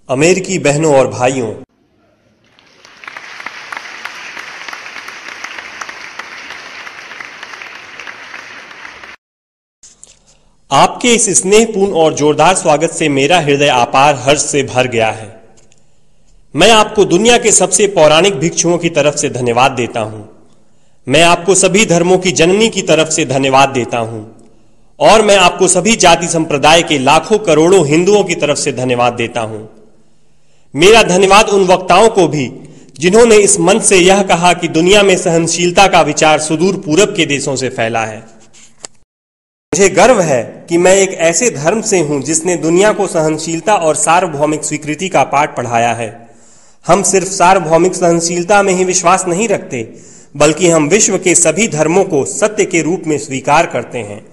अमेरिकी बहनों और भाइयों, आपके इस स्नेहपूर्ण और जोरदार स्वागत से मेरा हृदय अपार हर्ष से भर गया है। मैं आपको दुनिया के सबसे पौराणिक भिक्षुओं की तरफ से धन्यवाद देता हूं। मैं आपको सभी धर्मों की जननी की तरफ से धन्यवाद देता हूं और मैं आपको सभी जाति संप्रदाय के लाखों करोड़ों हिंदुओं की तरफ से धन्यवाद देता हूं। मेरा धन्यवाद उन वक्ताओं को भी जिन्होंने इस मंच से यह कहा कि दुनिया में सहनशीलता का विचार सुदूर पूरब के देशों से फैला है। मुझे गर्व है कि मैं एक ऐसे धर्म से हूं जिसने दुनिया को सहनशीलता और सार्वभौमिक स्वीकृति का पाठ पढ़ाया है। हम सिर्फ सार्वभौमिक सहनशीलता में ही विश्वास नहीं रखते, बल्कि हम विश्व के सभी धर्मों को सत्य के रूप में स्वीकार करते हैं।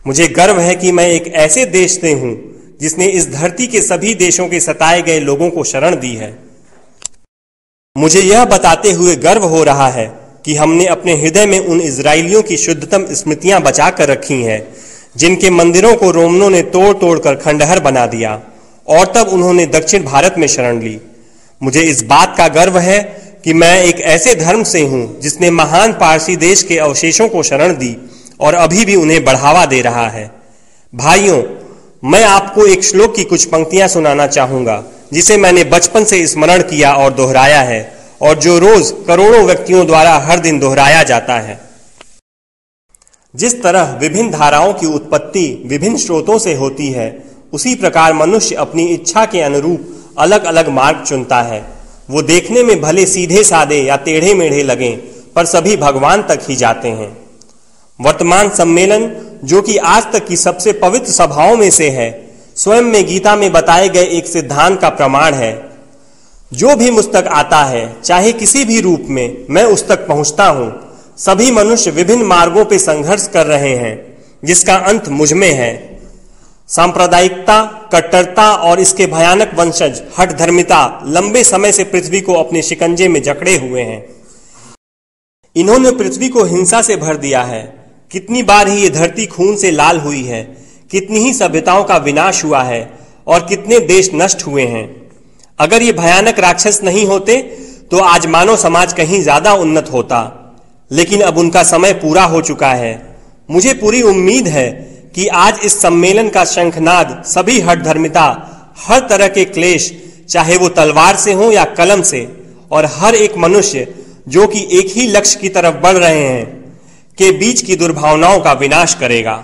मुझे गर्व है कि मैं एक ऐसे देश से हूं जिसने इस धरती के सभी देशों के सताए गए लोगों को शरण दी है। मुझे यह बताते हुए गर्व हो रहा है कि हमने अपने हृदय में उन इजरायलियों की शुद्धतम स्मृतियां बचा कर रखी हैं जिनके मंदिरों को रोमनों ने तोड़ तोड़ कर खंडहर बना दिया और तब उन्होंने दक्षिण भारत में शरण ली। मुझे इस बात का गर्व है कि मैं एक ऐसे धर्म से हूं जिसने महान पारसी देश के अवशेषों को शरण दी और अभी भी उन्हें बढ़ावा दे रहा है। भाइयों, मैं आपको एक श्लोक की कुछ पंक्तियां सुनाना चाहूंगा जिसे मैंने बचपन से स्मरण किया और दोहराया है और जो रोज करोड़ों व्यक्तियों द्वारा हर दिन दोहराया जाता है। जिस तरह विभिन्न धाराओं की उत्पत्ति विभिन्न स्रोतों से होती है, उसी प्रकार मनुष्य अपनी इच्छा के अनुरूप अलग अलग मार्ग चुनता है। वो देखने में भले सीधे साधे या टेढ़े मेढ़े लगें, पर सभी भगवान तक ही जाते हैं। वर्तमान सम्मेलन, जो कि आज तक की सबसे पवित्र सभाओं में से है, स्वयं में गीता में बताए गए एक सिद्धांत का प्रमाण है। जो भी मुझ तक आता है, चाहे किसी भी रूप में, मैं उस तक पहुंचता हूं। सभी मनुष्य विभिन्न मार्गों पर संघर्ष कर रहे हैं, जिसका अंत मुझ में है। सांप्रदायिकता, कट्टरता और इसके भयानक वंशज हठ धर्मिता लंबे समय से पृथ्वी को अपने शिकंजे में जकड़े हुए हैं। इन्होंने पृथ्वी को हिंसा से भर दिया है। कितनी बार ही ये धरती खून से लाल हुई है, कितनी ही सभ्यताओं का विनाश हुआ है और कितने देश नष्ट हुए हैं। अगर ये भयानक राक्षस नहीं होते तो आज मानव समाज कहीं ज्यादा उन्नत होता, लेकिन अब उनका समय पूरा हो चुका है। मुझे पूरी उम्मीद है कि आज इस सम्मेलन का शंखनाद सभी हठ धर्मिता, हर तरह के क्लेश, चाहे वो तलवार से हो या कलम से, और हर एक मनुष्य जो कि एक ही लक्ष्य की तरफ बढ़ रहे हैं, के बीच की दुर्भावनाओं का विनाश करेगा।